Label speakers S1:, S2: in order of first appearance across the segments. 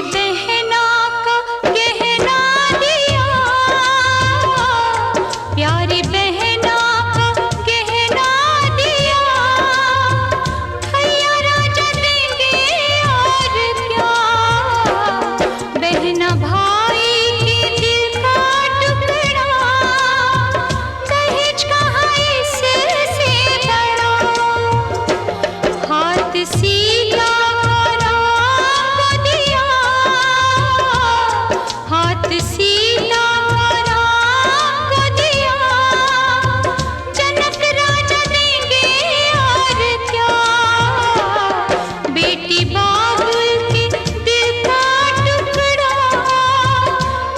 S1: बहना का गहना दिया, प्यारी बहना का गहना दिया, भैया राजा देंगे और क्या। बहना भाई के दिल का टुकड़ा, दहेज कहाँ इससे बड़ा। हाथ सीधा करा को दिया, हाथ सीधा करा को दिया, जनक राजा देंगे और क्या। बेटी बाबुल के दिल का टुकड़ा,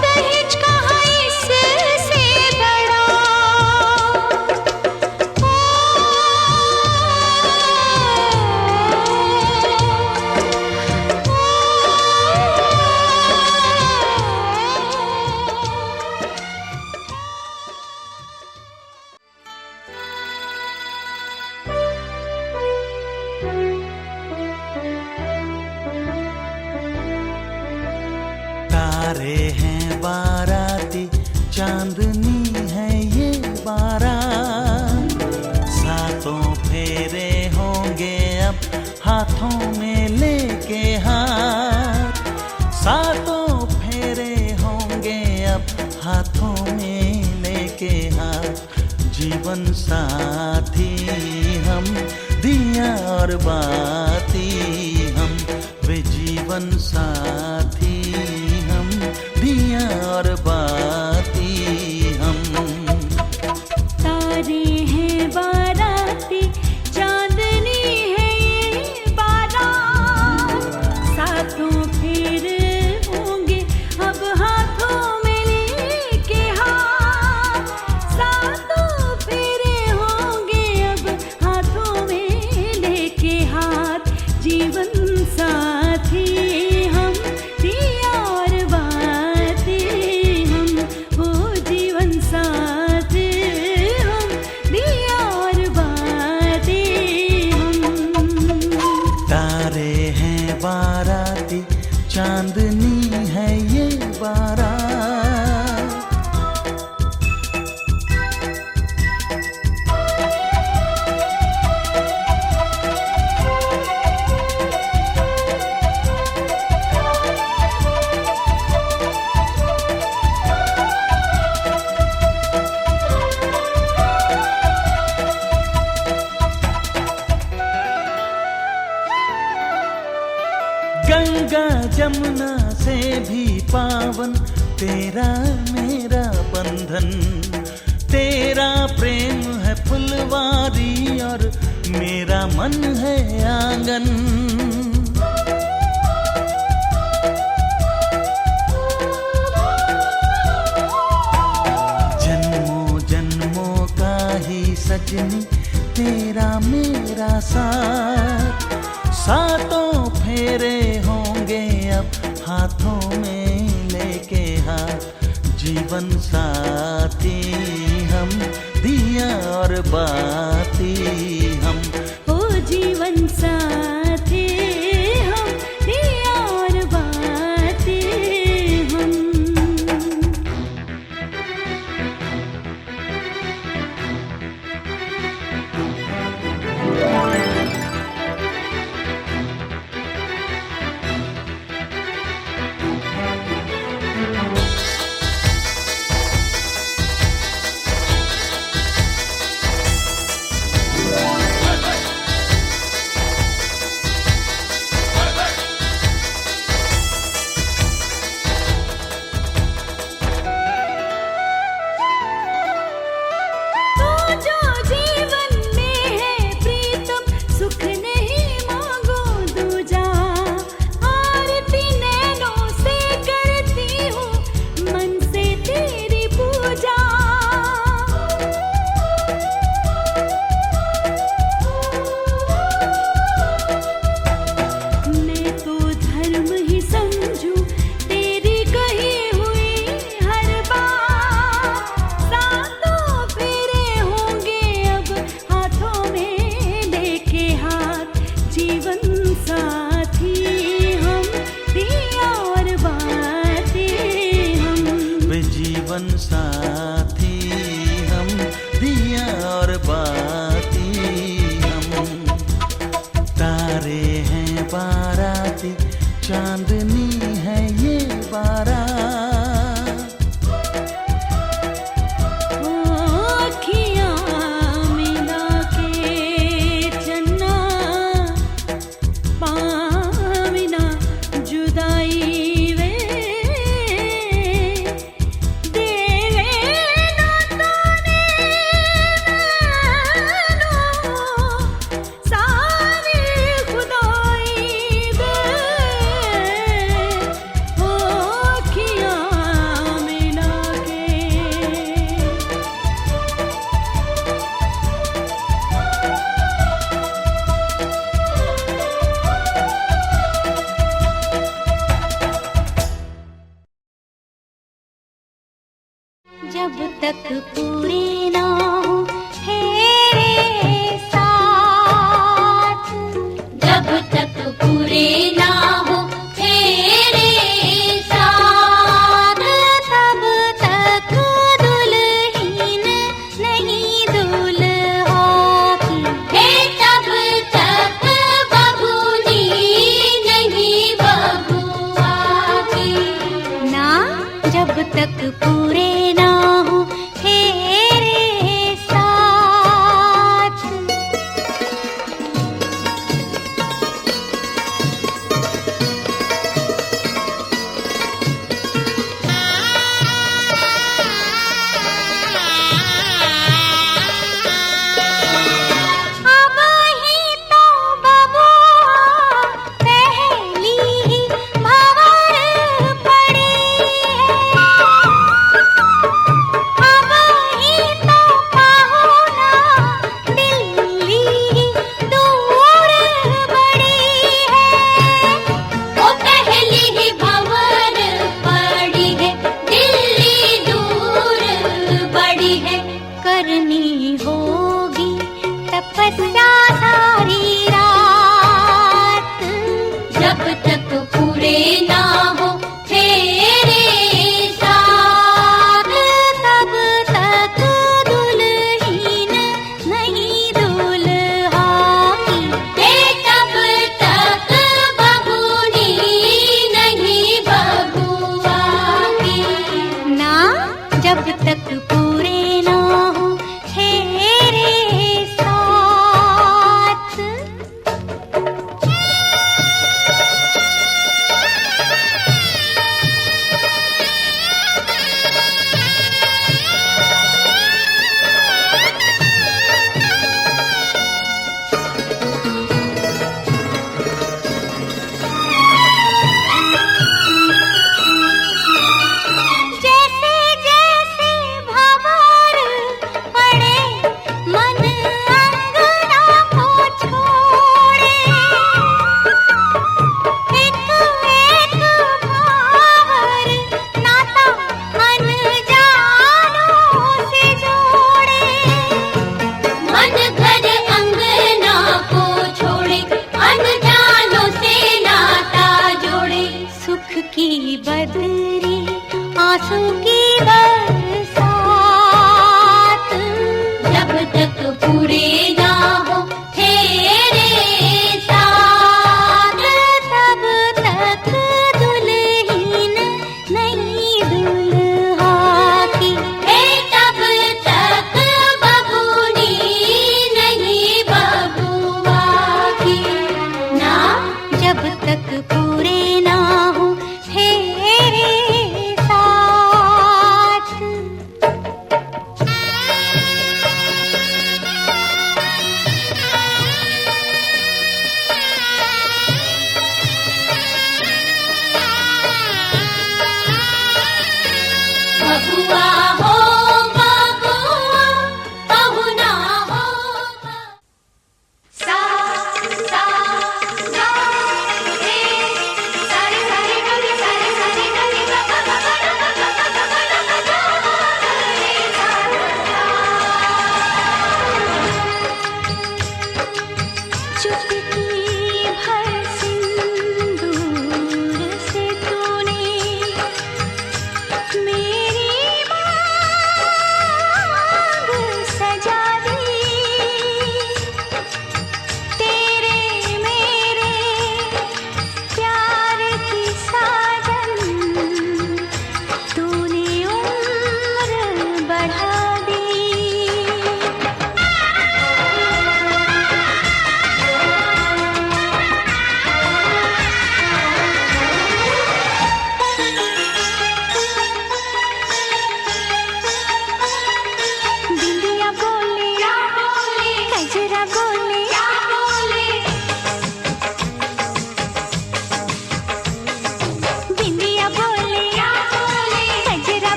S1: दहेज कहाँ इससे बड़ा।
S2: तारे हैं बाराती, चांदनी है ये बारात, सातों फेरे होंगे अब हाथों में लेके हाथ, सातों फेरे होंगे अब हाथों में लेके हाथ। जीवन साथी हम, दिया और बाती हम, वे जीवन साथी हम, दिया और बाती हम।
S1: तारे हैं बाराती, चांदनी है ये बारात, सातों फेरे होंगे अब हाथों में लेके हाथ, सातों फेरे होंगे अब हाथों में लेके हाथ। जीवन साथी हम, दिया और बाती हम, वो जीवन साथी हम, दिया और बाती हम।
S2: तारे हैं बाराती, चांदनी है ये बारात। गंगा जमुना से भी पावन तेरा मेरा बंधन, तेरा प्रेम है फुलवारी और मेरा मन है आंगन। जन्मों जन्मों का ही सजनी तेरा मेरा साथ, सातों फेरे होंगे अब हाथों में लेके हाथ। जीवन साथी हम, दिया और बाती हम,
S1: ओ जीवन साथी हम, दिया और बाती हम।
S2: है ये बारात।
S1: अखियाँ मिला के चन्ना पाविना जुदाई वे देवे ना ताने मैनू सारी खुदाई वे अखियाँ मिला के। जब तक पूरे ना हो तेरे साथ, जब तक पूरे ना हो तेरे साथ, तब तक दुल्हन नहीं दुल्हा की, हे तब तक बबूनी नहीं बबुआ की ना। जब तक पूरे ना हो तेरे साथ। अब ही तो बबुआ पहली ही भंवर पड़ी है। अब ही तो पाहुना दिल्ली दूर बड़ी है। वो पहली ही भंवर पड़ी है, दिल्ली दूर बड़ी है। करनी होगी तपस्या सारी रात, जब तक पूरे ना हो तेरे साथ, तब तक दुल्हन नहीं दुल्हा की, हे तब तक बबूनी नहीं बबुआ की ना। जब तक पूरे ना हो तेरे साथ। जैसे जैसे भंवर पड़े मन अंगना को छोड़े, एक एक भंवर नाता अनजानों से जोड़े। मन घर अंगना को छोड़े, अनजानों से नाता जोड़े। सुख की बदरी आंसू की बरसात, जब तक पूरे ना हो तेरे साथ, तब तक दुल्हन नहीं दुल्हा की, हे तब तक बबूनी नहीं बबुआ की ना। जब तक पूरे ना हो तेरे साथ।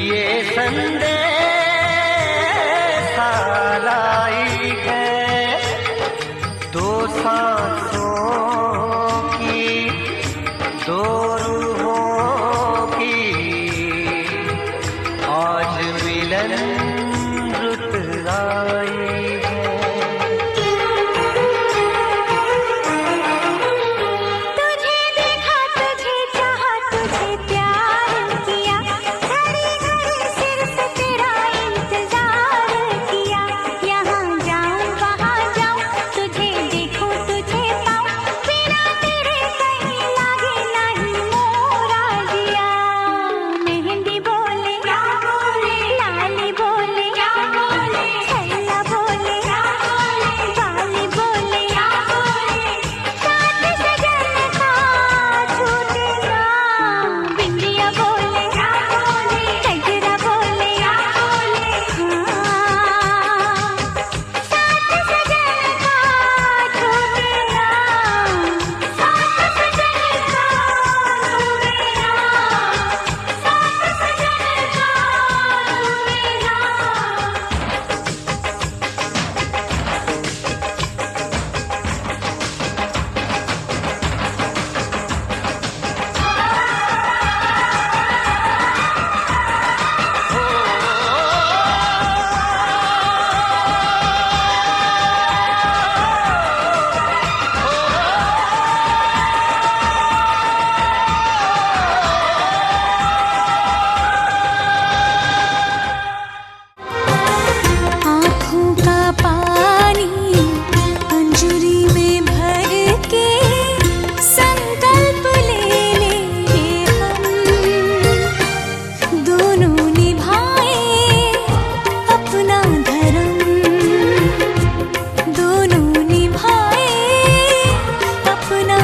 S2: ये संदेशा लाई है, दो सांसों की, दो रूहों की, आज मिलन रुत आई है।
S1: तुझे देखा, तुझे चाहा, तुझे प्यार किया, घड़ी घड़ी सिर से तेरा इंतजार किया। यहाँ जाऊँ वहाँ जाऊँ, तुझे देखूँ तुझे पाऊँ, बिना तेरे कहीं लागे नहीं मोरा जिया। मेहंदी बोले क्या बोले, लाली बोले क्या बोले, छैला बोले क्या बोले, बाली बोले क्या बोले, साथ सजन का छूटेगा। बिंदिया बोले क्या बोले, गजरा बोले क्या बोले, साथ सजन का छूटेगा, साथ सजन का छूटेगा, साथ सजन का छूटेगा। आँखों का पानी अंजुरी में भर के संकल्प ले हम दोनों निभाए अपना धर्म, दोनों निभाए अपना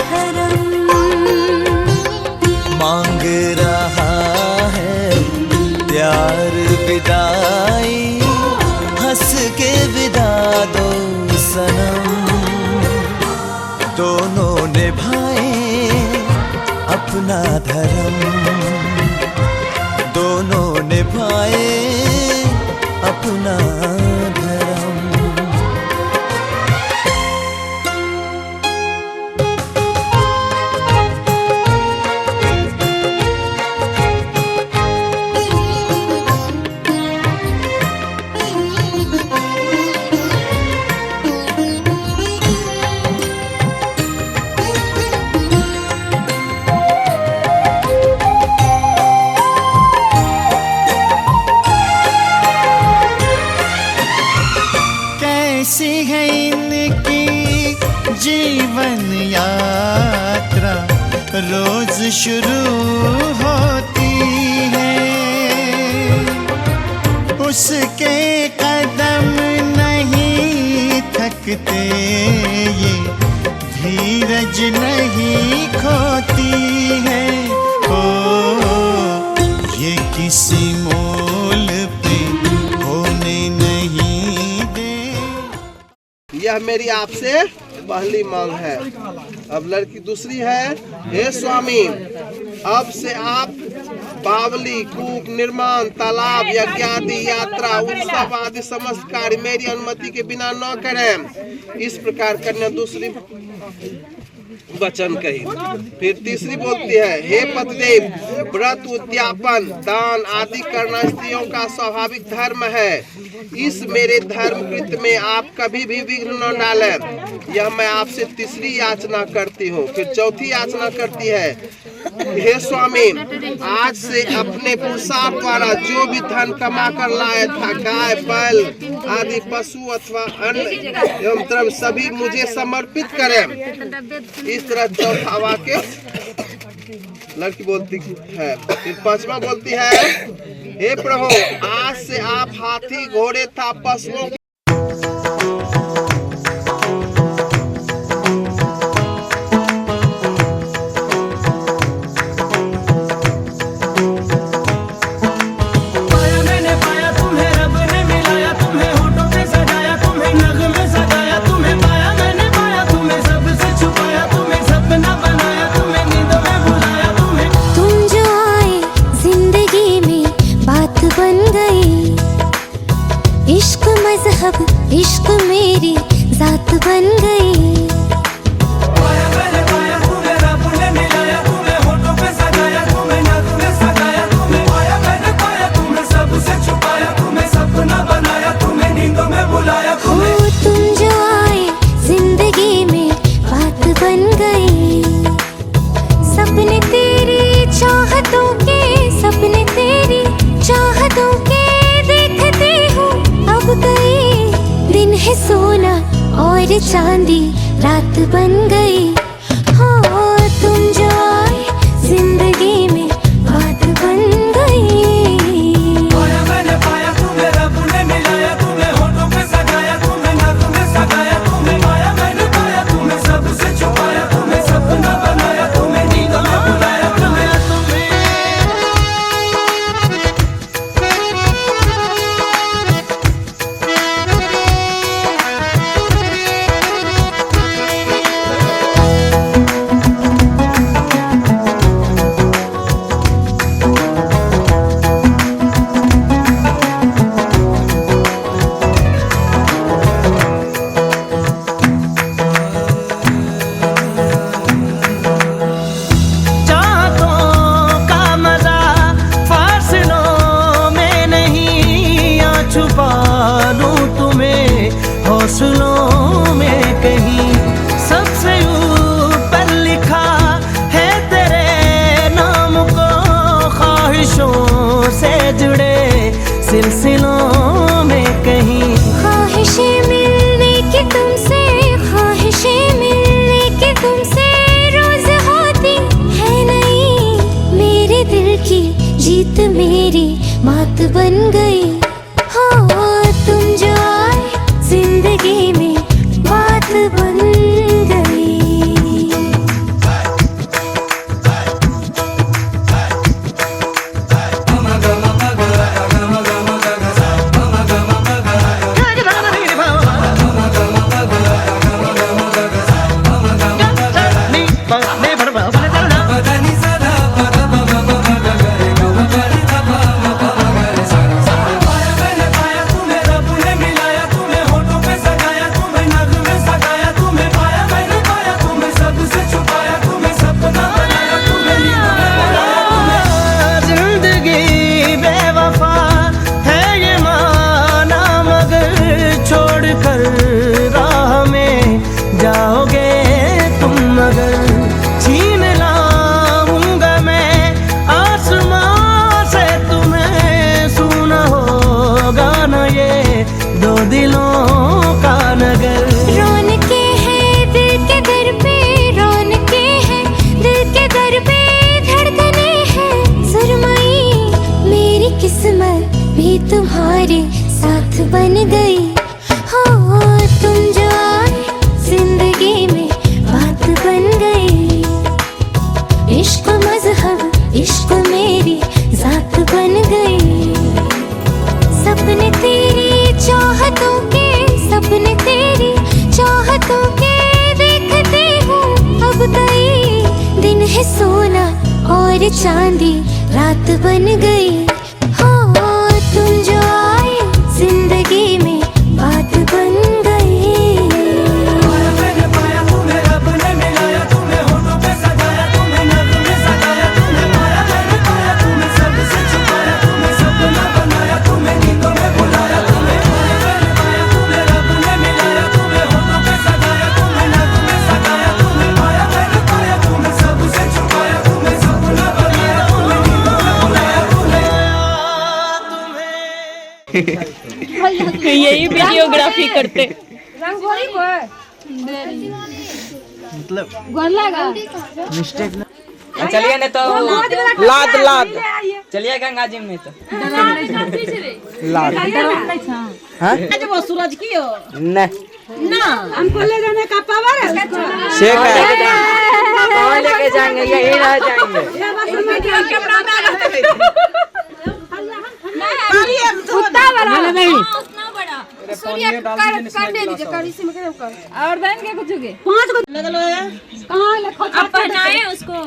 S1: धर्म।
S2: मांग रहा है प्यार विदाई, हंस के विदा दो सनम, दोनों निभाए अपना धर्म, दोनों निभाए अपना धर्म। कैसी है इनकी जीवन यात्रा, रोज शुरू होती है, उसके कदम नहीं थकते, ये धीरज नहीं खोती है। ओ ये किसी मोल पे होने नहीं दे।
S3: यह मेरी आपसे पहली मांग है। अब लड़की दूसरी है, हे स्वामी, अब से आप बावली, कूप, निर्माण, तालाब, यज्ञ आदि, यात्रा, उत्सव आदि समस्त कार्य मेरी अनुमति के बिना न करें। इस प्रकार कन्या दूसरी वचन कही। फिर तीसरी बोलती है, हे पतिदेव, व्रत, उद्यापन, दान आदि करना स्त्रियों का स्वाभाविक धर्म है। इस मेरे धर्म कृत्य में आप कभी भी विघ्न न डालें, यह मैं आपसे तीसरी याचना करती हूँ। फिर चौथी याचना करती है, हे स्वामी, आज से अपने पुरुषार्थ द्वारा जो भी धन कमा कर लाया था, गाय, बैल आदि पशु अथवा अन्न एवं द्रव्य सभी मुझे समर्पित करें। इस तरह चौथा वाक्य लड़की बोलती है। फिर पांचवा बोलती है, हे प्रभु, आज से आप हाथी, घोड़े था पशुओं
S1: तुम जो आए जिंदगी में मजहब इश्क मेरी जात बन गई। तुम जो आए जिंदगी में बात बन गई। सपने तेरी चाहतों के, सपने तेरी चाहतों के देखती हूँ अब गई। दिन है सोना और चांदी रात बन गई। हो तुम जो आए जिंदगी में बात बन गई।
S4: हौसलों में कहीं सबसे ऊपर लिखा है तेरे नाम को। ख्वाहिशों से जुड़े सिलसिलों में कहीं
S1: ख्वाहिशें मिलने की तुमसे, ख्वाहिशें मिलने की तुमसे रोज होती है नहीं। मेरे दिल की जीत मेरी मात बन गई। हो तुम जो आए जिंदगी में बात बन गई। तुम्हारे साथ बन गई। हो तुम जो आए जिंदगी में बात बन गई। इश्क मजहब इश्क मेरी जात बन गई। सपने तेरी चाहतों के, सपने तेरी चाहतों के देखती हूँ अब गई। दिन है सोना और चांदी रात बन गई। तुम जो आए जिंदगी में बात बन गई।
S5: यही वीडियोग्राफी करते।
S6: चलिए नहीं तो लाद लाद चलिए गंगा जी में तो लाद
S5: सूरज की हो
S6: नहीं
S5: हमको ले जाने का पावर है
S6: कहाँ लेके जाएंगे यही रह जाएंगे।
S5: और देंगे कुछ 5 को कहाँ पहनाए उसको।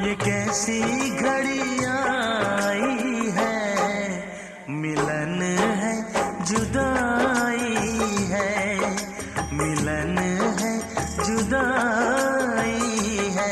S4: ये कैसी घड़ी आई है, मिलन है जुदाई है, मिलन है जुदाई है।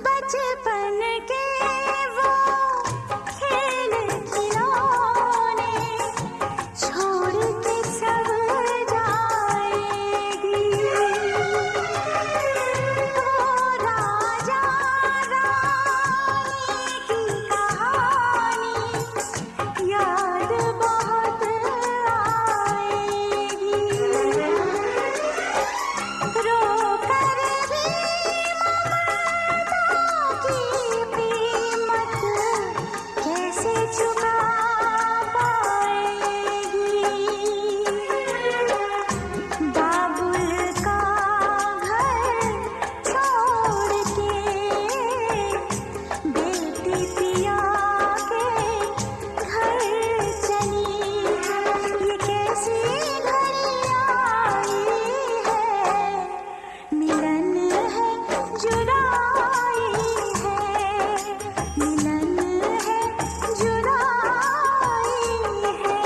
S1: बचपन के वो खेल खिलौने छोड़ के सब जाएगी, वो राजा रानी की कहानी याद बहुत आएगी। रो कर भी की कीमत कैसे चुका पाएगी। बाबुल का घर छोड़ के बेटी पिया के घर चली, ये कैसी घड़ी आई है, मिलन है जुदाई है, मिलन है जुदाई है।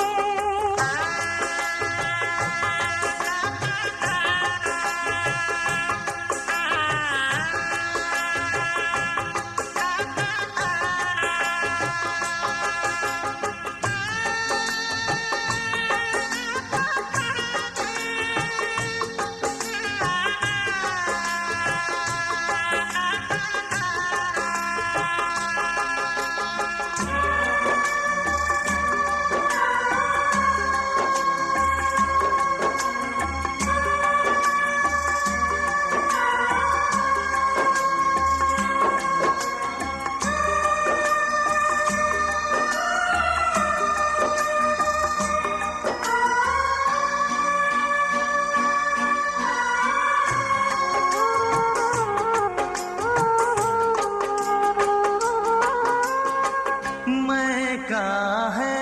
S4: मैं का है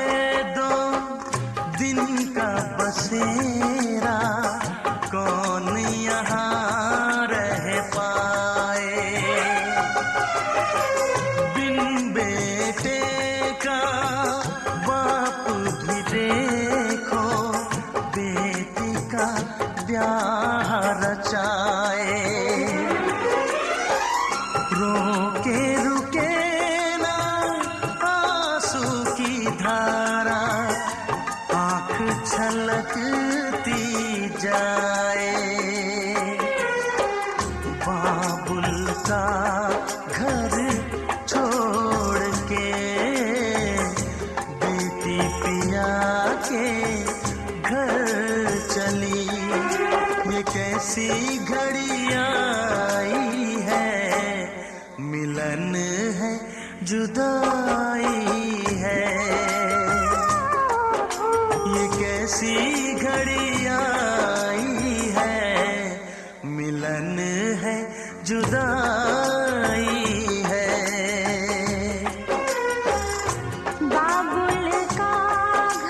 S4: 2 दिन का बसेरा, कौन यहाँ रह पाए। बिन बेटे का बाप भी देखो, बेटी का ब्याह रचाए। रोके रुके ना आंसू की धारा, आँख छलकती जाए। बाबुल का घर छोड़ के बेटी पिया के घर चली, ये कैसी घड़ी आई है, मिलन है जुदाई है। ये कैसी घड़ी आई है, मिलन है जुदाई है।
S1: बाबुल का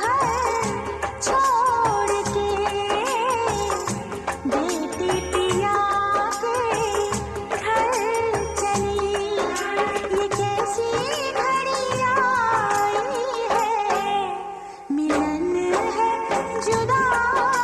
S1: घर छोड़ के बेटी पिया के घर चली, ये कैसी घड़ी आई है, मिलन है जुदाई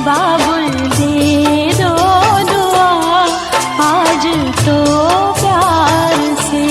S1: बाबुल दे दो दुआ आज तो प्यार से।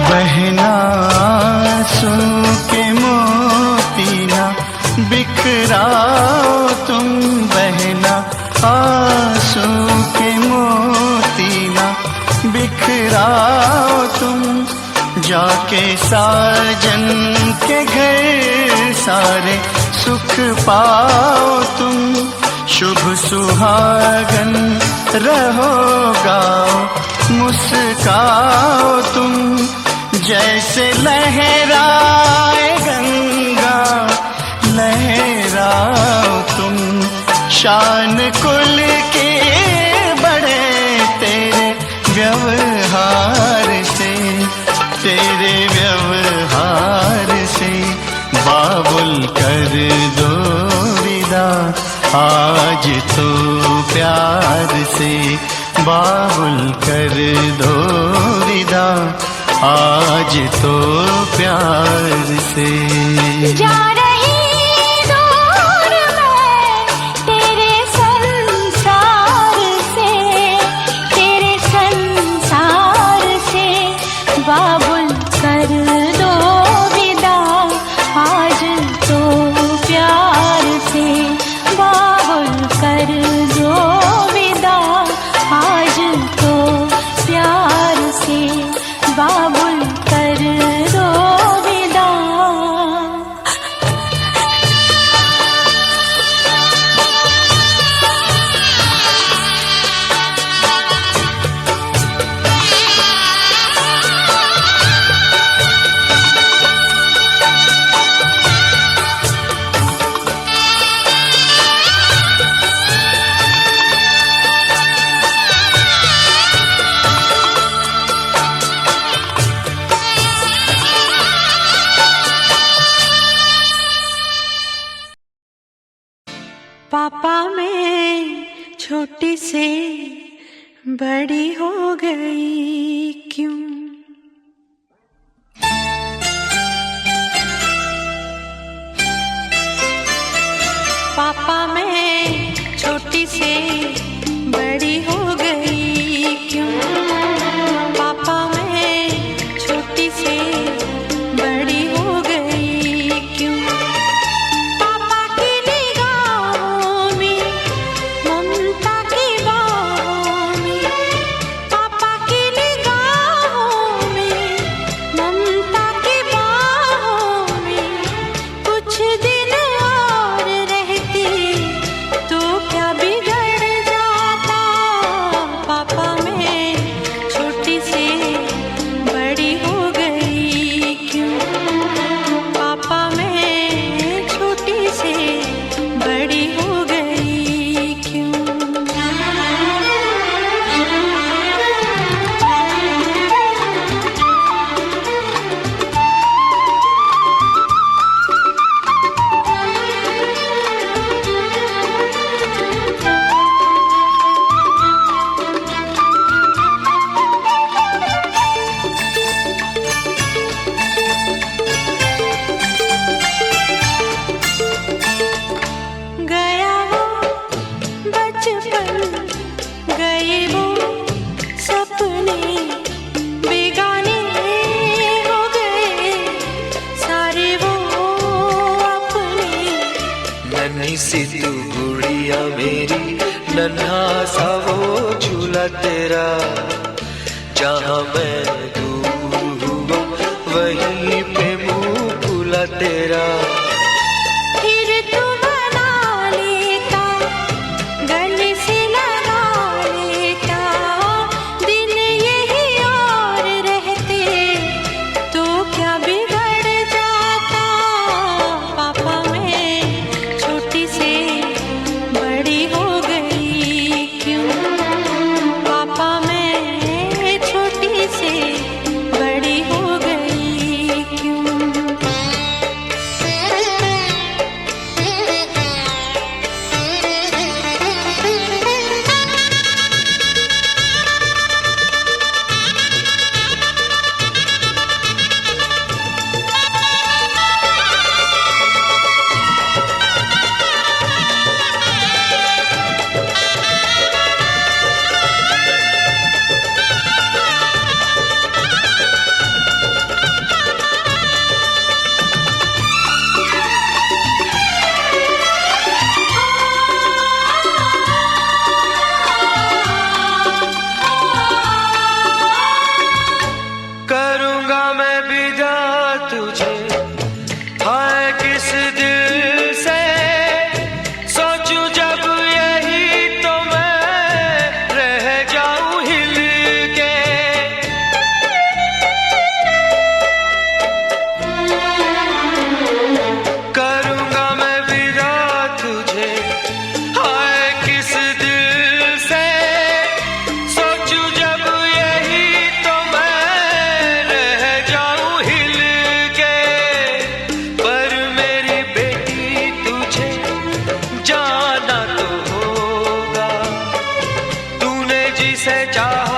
S2: बहना आंसू के मोती ना बिखराओ तुम, बहना आंसू के मोती ना बिखराओ तुम, जाके साजन के घर सारे सुख पाओ तुम। शुभ सुहागन रहो गाओ मुस्काओ तुम, जैसे लहराए गंगा लहराओ तुम। शान कुल के बड़े तेरे व्यवहार से, तेरे व्यवहार से बाबुल कर दो विदा आज तो प्यार से, बाबुल कर दो विदा आज तो प्यार से।
S1: जा रही दूर मैं तेरे संसार से, तेरे संसार से बाबुल कर दो विदा आज तो प्यार से, बाबुल कर दो विदा आज तो प्यार से, बाबुल कर दो विदा। पापा मैं छोटी से बड़ी हो गई क्यों? पापा मैं छोटी से बड़ी हो गई क्यों? पापा मैं छोटी से बड़ी हो गई क्यों? पापा की निगाहों में ममता की बाहों में, पापा की निगाहों में ममता की बाहों में कुछ दिन और रहती तो क्या बिगड़ जाता? पापा मैं छोटी से बड़ी हो गई क्यों? पापा मैं छोटी से बड़ी हो गई क्यों? गया वो बचपन, गए वो सपने, बेगाने हो गए सारे वो अपने।
S4: नन्ही सी तू गुड़िया मेरी, नन्हा सा वो झूला तेरा, जहाँ मैं दूर हुआ वहीं पे मुँह फूला तेरा।
S1: फिर तू बना लेता, गले से लगा लेता, दिन यही और रहते तो क्या बिगड़ जाता? पापा मैं छोटी से बड़ी हो गई क्यों? पापा मैं छोटी से बड़ी हो गई क्यों?
S4: करूँगा मैं विदा तुझे, हाय किस दिल से सोचूं जब यही तो मैं रह जाऊं हिल के। करूँगा मैं विदा तुझे, हाय किस दिल से सोचूं जब यही तो मैं रह जाऊं हिल के। पर मेरी बेटी तुझे जाना तो होगा, तूने जिसे चाहा